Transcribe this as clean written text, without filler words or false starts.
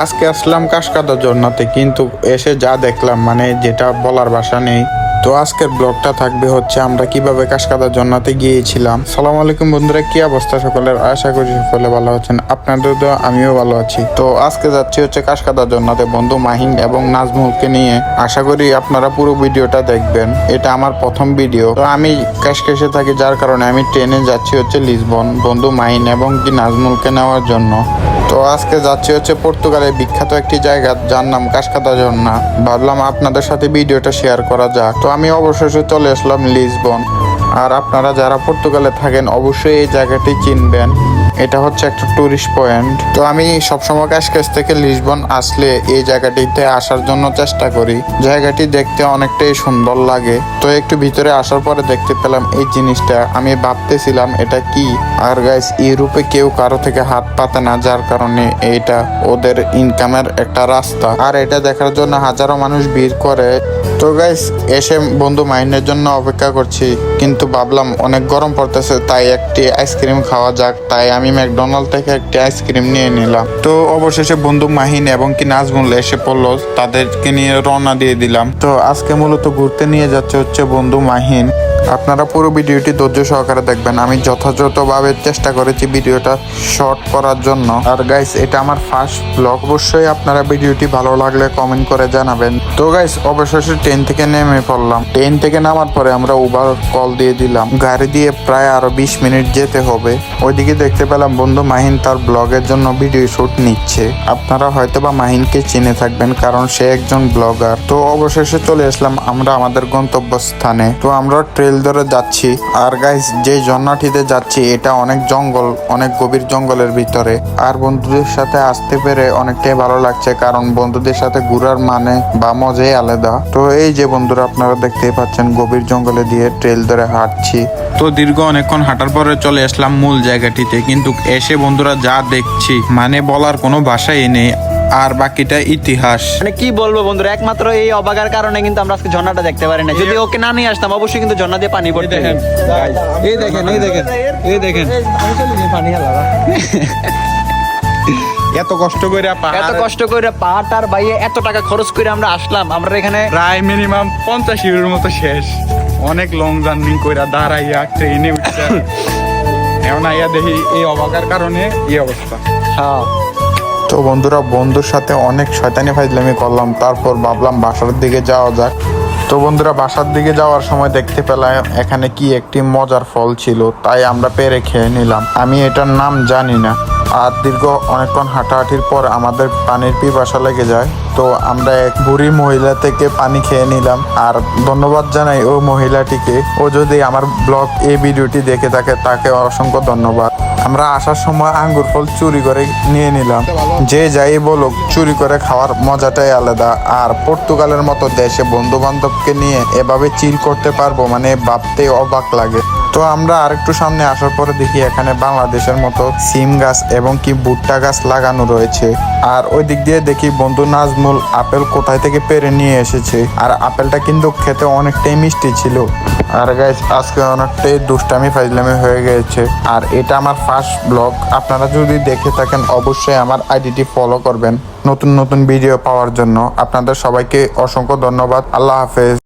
আজকে আসলাম কাশকাদা ঝর্ণাতে, কিন্তু এসে যা দেখলাম মানে যেটা বলার ভাষা নেই। তো আজকের ব্লগটা থাকবে হচ্ছে আমরা কিভাবে কাশকাদা ঝর্ণাতে গিয়েছিলাম। সালাম আলাইকুম বন্ধুরা, কি অবস্থা সকলের? আশা করি সকলে ভালো আছেন, আপনাদের তো আমিও ভালো আছি। তো আজকে যাচ্ছি হচ্ছে কাশকাদা ঝর্ণাতে বন্ধু মাহিন এবং নাজমুলকে নিয়ে। আশা করি আপনারা পুরো ভিডিওটা দেখবেন, এটা আমার প্রথম ভিডিও। তো আমি কাশকাশে থাকি, যার কারণে আমি ট্রেনে যাচ্ছি হচ্ছে লিসবন বন্ধু মাহিন এবং কি নাজমুলকে নেওয়ার জন্য। তো আজকে যাচ্ছি হচ্ছে পর্তুগালের বিখ্যাত একটি জায়গা যার নাম কাশকাদা ঝর্ণা। ভাবলাম আপনাদের সাথে ভিডিওটা শেয়ার করা যাক। তো আমি অবশেষে চলে আসলাম লিসবন। আর আপনারা যারা পর্তুগালে থাকেন অবশ্যই এই জায়গাটি চিনবেন, এটা হচ্ছে একটা টুরিস্ট পয়েন্ট। তো আমি সবসময় কাশকাশ থেকে লিসবন আসলে এই জায়গাটিতে আসার জন্য চেষ্টা করি। জায়গাটি দেখতে অনেকটাই সুন্দর লাগে। তো একটু ভিতরে আসার পরে দেখতে পেলাম এই জিনিসটা, আমি ভাবতেছিলাম এটা কি। আর গাইস, ইউরোপে কেউ কারো থেকে হাত পাতে না, যার কারণে এটা ওদের ইনকামের একটা রাস্তা। আর এটা দেখার জন্য হাজারো মানুষ ভিড় করে। তো গাইস, এসে বন্ধু মাইনের জন্য অপেক্ষা করছি, কিন্তু ভাবলাম অনেক গরম পড়তেছে, তাই একটি আইসক্রিম খাওয়া যাক। তাই আমি ম্যাকডোনাল্ড থেকে একটি আইসক্রিম নিয়ে নিলাম। তো অবশেষে বন্ধু মাহিন এবং কি নাজমুল এসে পড়লো, তাদেরকে নিয়ে রওনা দিয়ে দিলাম। তো আজকে মূলত ঘুরতে নিয়ে যাচ্ছে হচ্ছে বন্ধু মাহিন। আপনারা পুরো ভিডিওটি ধৈর্য সহকারে দেখবেন। আমি যথাযথভাবে চেষ্টা করেছি ভিডিওটা শর্ট করার জন্য। আর গাইস, এটা আমার ফার্স্ট ব্লগ। অবশ্যই আপনারা ভিডিওটি ভালো লাগলে কমেন্ট করে জানাবেন। তো গাইস, অবশেষে ট্রেন থেকে নেমে পড়লাম। ট্রেন থেকে নামার পরে আমরা উবার কল দিয়ে দিলাম। গাড়ি দিয়ে প্রায় আরো 20 মিনিট যেতে হবে। ওইদিকে দেখতে পেলাম বন্ধু মাহিন তার ব্লগের জন্য ভিডিও শুট নিচ্ছে। আপনারা হয়তো বা মাহিনকে চিনে থাকবেন, কারণ সে একজন ব্লগার। তো অবশেষে চলে আসলাম আমরা আমাদের গন্তব্যস্থানে। তো আমরা ট্রেল ধরে যাচ্ছি। আর গাইস, যে ঝর্ণাটিতে যাচ্ছি এটা অনেক জঙ্গল, অনেক গভীর জঙ্গলের ভিতরে। আর বন্ধুদের সাথে আসতে পেরে অনেকটাই ভালো লাগছে, কারণ বন্ধুদের সাথে ঘুরার মানে বা মজাই আলাদা। তো এই যে বন্ধুরা, আপনারা দেখতেই পাচ্ছেন গভীর জঙ্গলে দিয়ে ট্রেল ধরে হাঁটছি। তো দীর্ঘ অনেকক্ষণ হাঁটার পরে চলে আসলাম মূল জায়গাটিতে, কিন্তু এসে বন্ধুরা যা দেখছি মানে বলার কোনো ভাষাই নেই। আর বাকিটা ইতিহাস। মানে কি বলবো বন্ধুরা, একমাত্র এই অবাগার কারণে কিন্তু আমরা আজকে ঝর্ণাটা দেখতে পারি না। যদি ওকে না নিয়ে আসতাম অবশ্যই কিন্তু ঝর্ণা দিয়ে পানি পড়তে। এই দেখেন এত কষ্ট করে পাহাড় বাইয়ে এত টাকা খরচ করে আমরা আসলাম। আমরা এখানে প্রায় মিনিমাম 50 ইউরোর মতো শেষ। অনেক লং জার্নি করে দাঁড়াইয়া ট্রেনে উঠছে। এখন আইয়া দেখি এই অবাকার কারণে এই অবস্থা। তো বন্ধুরা, বন্ধুর সাথে অনেক শয়তানি ফাইজলামি করলাম, তারপর ভাবলাম বাসার দিকে যাওয়া যাক। তো বন্ধুরা, বাসার দিকে যাওয়ার সময় দেখতে পেলাম এখানে কি একটি মজার ফল ছিল, তাই আমরা পেরে খেয়ে নিলাম। আমি এটার নাম জানি না। আর দীর্ঘ অনেকক্ষণ হাঁটাহাঁটির পর আমাদের পানির পিপাসা লেগে যায়। তো আমরা এক বুড়ি মহিলা থেকে পানি খেয়ে নিলাম। আর ধন্যবাদ জানাই ও মহিলাটিকে। ও যদি আমার ব্লগ এই ভিডিওটি দেখে থাকে তাকে অসংখ্য ধন্যবাদ। আমরা আসার সময় আঙ্গুর ফল চুরি করে নিয়ে নিলাম। যে যাই বলুক, চুরি করে খাওয়ার মজাটাই আলাদা। আর পর্তুগালের মতো দেশে বন্ধু বান্ধবকে নিয়ে এভাবে চিল করতে পারবো মানে ভাবতে অবাক লাগে। তো আমরা আরেকটু সামনে আসার পরে দেখি এখানে বাংলাদেশের মতো সিম গাছ এবং কি ভুট্টা গাছ লাগানো রয়েছে। আর ওই দিক দিয়ে দেখি বন্ধু নাজমুল আপেল কোথায় থেকে পেরে নিয়ে এসেছে। আর আপেলটা কিন্তু খেতে অনেকটাই মিষ্টি ছিল। আর গাইস, আজকে অনেকটাই দুষ্টামি ফাইজলামি হয়ে গেছে। আর এটা আমার ফার্স্ট ব্লগ। আপনারা যদি দেখে থাকেন অবশ্যই আমার আইডিটি ফলো করবেন নতুন নতুন ভিডিও পাওয়ার জন্য। আপনাদের সবাইকে অসংখ্য ধন্যবাদ। আল্লাহ হাফেজ।